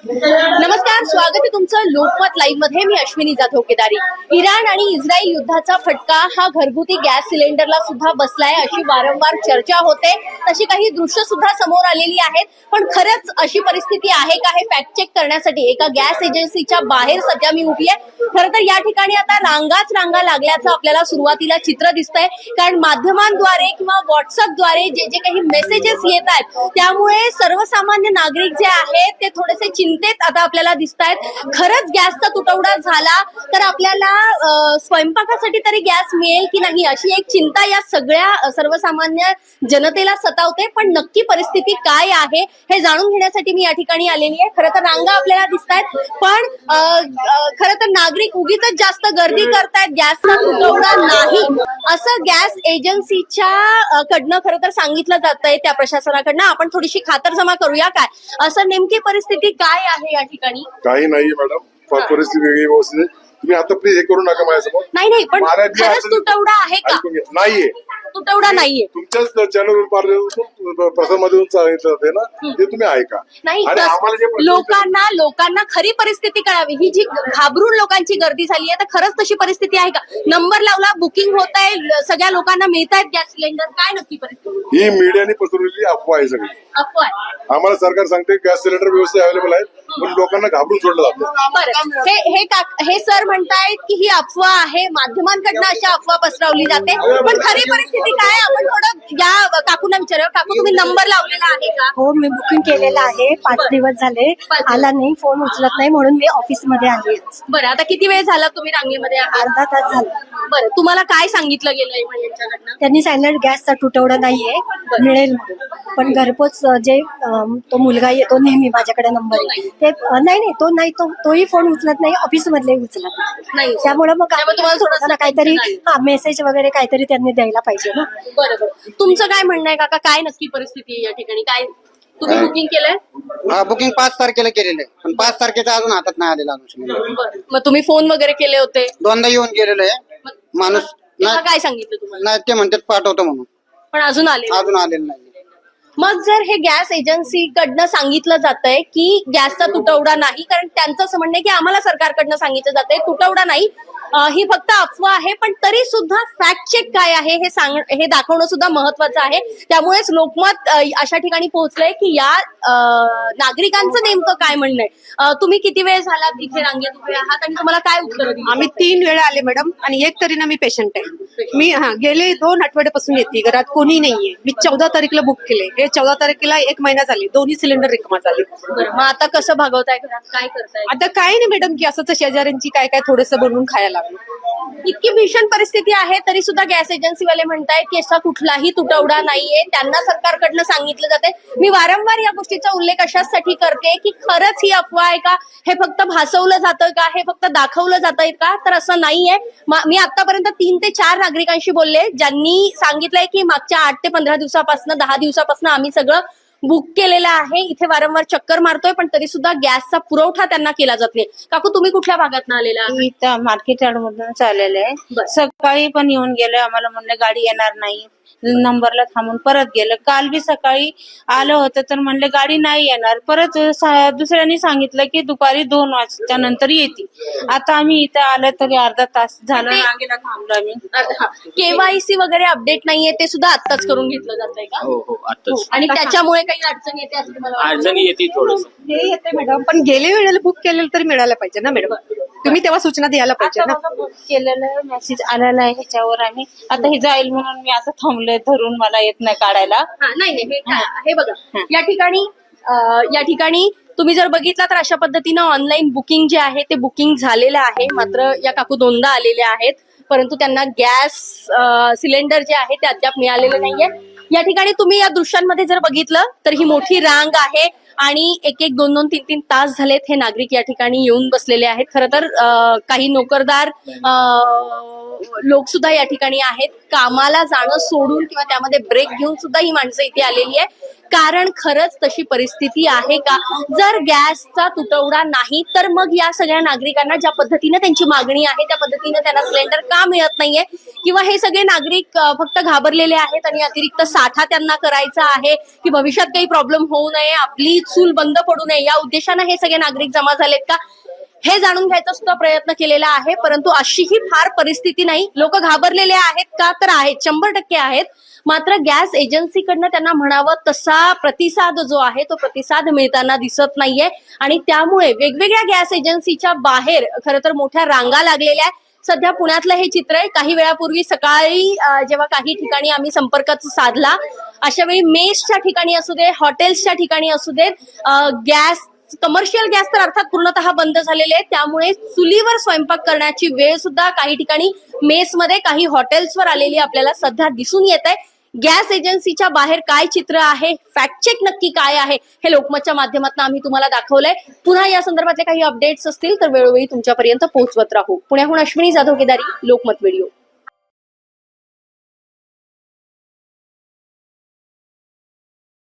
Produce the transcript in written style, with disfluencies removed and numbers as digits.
नमस्कार, स्वागत आहे तुमचं लोकमत लाईव्ह मध्ये. मी अश्विनी जाधव केदारी. इराण आणि इस्रायल युद्धाचा फटका हा घरगुती गॅस सिलेंडरला सुद्धा बसलाय अशी वारंवार चर्चा होते. तशी काही दृश्य सुद्धा समोर आलेली आहेत. पण खरंच अशी परिस्थिती आहे का हे फॅक्ट चेक करण्यासाठी एका गॅस एजन्सीच्या बाहेर सध्या मी उभी आहे. खरं तर या ठिकाणी आता रांगा लागल्याचं आपल्याला सुरुवातीला चित्र दिसतंय, कारण माध्यमांद्वारे किंवा व्हॉट्सअपद्वारे जे काही मेसेजेस येत आहेत त्यामुळे सर्वसामान्य नागरिक जे आहेत ते थोडेसे चिंतेत आता आपल्याला दिसत आहेत. खरंच गॅसचा तुटवडा झाला तर आपल्याला स्वयंपाकासाठी तरी गॅस मिळेल की नाही अशी एक चिंता या सगळ्या सर्वसामान्य जनतेला सतावते. पण नक्की परिस्थिती काय आहे हे जाणून घेण्यासाठी मी या ठिकाणी आलेली आहे. खरं तर रांगा आपल्याला दिसत आहेत, पण खरं तर नागरिक उगीच जास्त गर्दी करतायत. गॅसचा तुटवडा नाही असं गॅस एजन्सीच्या कडनं खरं तर सांगितलं जातंय त्या प्रशासनाकडनं. आपण थोडीशी खातरजमा करूया काय असं नेमकी परिस्थिती काय आहे या ठिकाणी. काही नाहीये मॅडम, परिस्थिती वेगळी व्यवस्थित आहे. तुम्ही आता प्लीज हे करू नका माझ्यासमोर. नाही पण खरंच तुटवडा आहे का? नाहीये, तुटवडा नाहीये. तुमच्याच चॅनलवर प्रसारमध्ये सांगितलं जाते ना, ते तुम्ही ऐका. नाही, आणि आम्हाला जे लोकांना खरी परिस्थिती कळावी. ही जी घाबरून लोकांची गर्दी झाली आहे तर खरंच तशी परिस्थिती आहे का? नंबर लावला, बुकिंग होत आहे, सगळ्या लोकांना मिळत आहेत गॅस सिलेंडर. काय नक्की परिस्थिती? ही मीडियाने पसरवलेली अफवा आहे सगळी. अफवा आहे. आम्हाला सरकार सांगते गॅस सिलेंडर व्यवस्थित अवेलेबल आहेत, पण लोकांना घाबरून सोडलं जातं. बरं, हे सर म्हणतायत की ही अफवा आहे, माध्यमांकडनं अशा अफवा पसरवली जाते. पण खरी परिस्थिती काय? आपण थोडं या काकूंना विचारूया. काकू, तुम्ही नंबर लावलेला आहे का? हो, मी बुकिंग केलेलं आहे. 5 दिवस झाले, आला नाही, फोन उचलत नाही, म्हणून मी ऑफिस मध्ये आले. बरं, आता किती वेळ झाला तुम्ही रांगेमध्ये आहात? अर्धा तास झाला. बरं, तुम्हाला काय सांगितलं गेलंय यांच्याकडनं? त्यांनी सांगितलं गॅसचा तुटवडा नाहीये, मिळेल म्हणून. पण घरपोच जे तो मुलगा येतो नेहमी माझ्याकडे नंबर ते नाही तोही फोन उचलत नाही, ऑफिस मधले उचलत नाही. त्यामुळे मग तुम्हाला थोडंसं काहीतरी मेसेज वगैरे काहीतरी त्यांनी द्यायला पाहिजे ना. बरोबर. तुमचं काय म्हणणं आहे काका? काय नक्की परिस्थिती आहे या ठिकाणी? काय तुम्ही बुकिंग केलंय? हा, बुकिंग 5 तारखेला केलेलं आहे, पण 5 तारखेचा अजून हातात नाही आलेला. मग तुम्ही फोन वगैरे केले होते? दोनदा येऊन गेलेलो आहे माणूस. काय सांगितलं तुम्हाला? नाही, ते म्हणतात पाठवतो म्हणून, पण अजून आलेलं नाही. मग जर हे गॅस एजन्सीकडनं सांगितलं जातंय की गॅसचा तुटवडा नाही, कारण त्यांचं असं म्हणणं आहे की आम्हाला सरकारकडनं सांगितलं जातंय तुटवडा नाही, ही फक्त अफवा आहे, पण तरी सुद्धा फॅक्ट चेक काय आहे हे दाखवणं सुद्धा महत्वाचं आहे. त्यामुळेच लोकमत अशा ठिकाणी पोहोचलंय की या नागरिकांचं नेमकं काय म्हणणं आहे. तुम्ही किती वेळ झाला इथे रांगेत उभे आहात आणि तुम्हाला काय उत्तर दिली? आम्ही 3 वेळा आले मॅडम, आणि एक तरी ना मी पेशंट आहे. मी गेले 2 आठवड्यापासून येते, घरात कोणी नाहीये. मी 14 तारखेला बुक केले, हे 14 तारखेला 1 महिना झाले, दोन्ही सिलेंडर रिकामा झाले. मग आता कसं भागवताय घरात? काय करताय? आता काय नाही मॅडम, की असंच शेजाऱ्यांची काय थोडंसं बनवून खायला लागलं. इतकी भीषण परिस्थिती आहे तरी सुद्धा गॅस एजन्सीवाले म्हणतायत की असा कुठलाही तुटवडा नाहीये, त्यांना सरकारकडनं सांगितलं जाते. मी वारंवार या गोष्टीचा उल्लेख अशासाठी करते की खरंच ही अफवा आहे का? हे फक्त भासवलं जातं का? हे फक्त दाखवलं जातंय का? तर असं नाहीये. मी आतापर्यंत 3 ते 4 नागरिकांशी बोलले ज्यांनी सांगितलंय की मागच्या 8 ते 15 दिवसापासून 10 दिवसापासून आम्ही सगळं बुक केलेलं आहे, इथे वारंवार चक्कर मारतोय, पण तरी सुद्धा गॅसचा पुरवठा त्यांना केला जात नाही. काकू, तुम्ही कुठल्या भागात आलेला आहात? इथं मार्केट यार्ड मधून चाललेलं आहे. सकाळी पण येऊन गेलं, आम्हाला म्हणलं गाडी येणार नाही, नंबरला थांबून परत गेलं. काल बी सकाळी आलं होतं तर म्हणलं गाडी नाही येणार. परत दुसऱ्यांनी सांगितलं की दुपारी 2 वाजता नंतर येते. आता आम्ही इथं आलं तरी अर्धा तास झालं, रांगेला थांबलो आम्ही. केवायसी वगैरे अपडेट नाहीये, ते सुद्धा आत्ताच करून घेतलं जातंय का? हो आताच. आणि त्याच्यामुळे काही अडचण येते असं तुम्हाला वाटतं? अडचणी येते थोडस. हे येते मॅडम, पण गेले वेळेला बुक केलेलं तर मिळायला पाहिजे ना मॅडम. तुम्ही तेव्हा सूचना द्यायला पाहिजे ना. बुक केलेलं मेसेज आलेला आहे ह्याच्यावर. आम्ही आता हे जाईल म्हणून मी असं थांबलोय, धरून मला येत नाही काढायला. नाही, हे बघा, या ठिकाणी तुम्ही जर बघितला तर अशा पद्धतीनं ऑनलाईन बुकिंग जे आहे ते बुकिंग झालेलं आहे. मात्र या काकू 2दा आलेल्या आहेत, परंतु त्यांना गॅस सिलेंडर जे आहे ते अद्याप मिळालेलं नाहीये. या ठिकाणी तुम्ही या दृश्यांमध्ये जर बघितलं तर ही मोठी रांग आहे आणि 1-1, 2-2, 3-3 तास झालेत हे नागरिक या ठिकाणी येऊन बसलेले आहेत. खरं तर काही नोकरदार लोक सुद्धा या ठिकाणी आहेत. कामाला जाणं सोडून किंवा त्यामध्ये ब्रेक घेऊन सुद्धा ही माणसं इथे आलेली आहे. कारण खरंच तशी परिस्थिती आहे का? जर गॅसचा तुटवडा नाही तर मग या सगळ्या नागरिकांना ज्या पद्धतीने त्यांची मागणी आहे त्या पद्धतीने त्यांना सिलेंडर का मिळत नाहीये, किंवा हे सगळे नागरिक फक्त घाबरलेले आहेत आणि अतिरिक्त साठा त्यांना करायचा आहे की भविष्यात काही प्रॉब्लेम होऊ नये, आपली चूल बंद पडू नये या उद्देशाने हे सगळे नागरिक जमा झालेत का, हे जाणून घ्यायचा सुद्धा प्रयत्न केलेला आहे. परंतु अशीही फार परिस्थिती नाही. लोक घाबरलेले आहेत का? तर आहेत, 100% आहेत. मात्र गॅस एजन्सीकडनं त्यांना म्हणावं तसा प्रतिसाद जो आहे तो प्रतिसाद मिळताना दिसत नाहीये आणि त्यामुळे वेगवेगळ्या गॅस एजन्सीच्या बाहेर खरं तर मोठ्या रांगा लागलेल्या आहेत. सध्या पुण्यातलं हे चित्र आहे. काही वेळापूर्वी सकाळी जेव्हा काही ठिकाणी आम्ही संपर्क साधला, अशा वेळी मेसच्या ठिकाणी असू दे, हॉटेल्सच्या ठिकाणी असू देत, गॅस कमर्शियल गॅस तर अर्थात पूर्णतः बंद झालेले आहेत. त्यामुळे चुलीवर स्वयंपाक करण्याची वेळ सुद्धा काही ठिकाणी मेसमध्ये, काही हॉटेल्सवर आलेली आपल्याला सध्या दिसून येत आहे. गॅस एजन्सीच्या बाहेर काय चित्र आहे, फॅक्ट चेक नक्की काय आहे, हे लोकमतच्या माध्यमातून आम्ही तुम्हाला दाखवलंय. पुन्हा या संदर्भातले काही अपडेट्स असतील तर वेळोवेळी तुमच्यापर्यंत पोहोचवत राहू. पुण्याहून अश्विनी जाधव केदारी, लोकमत व्हिडिओ.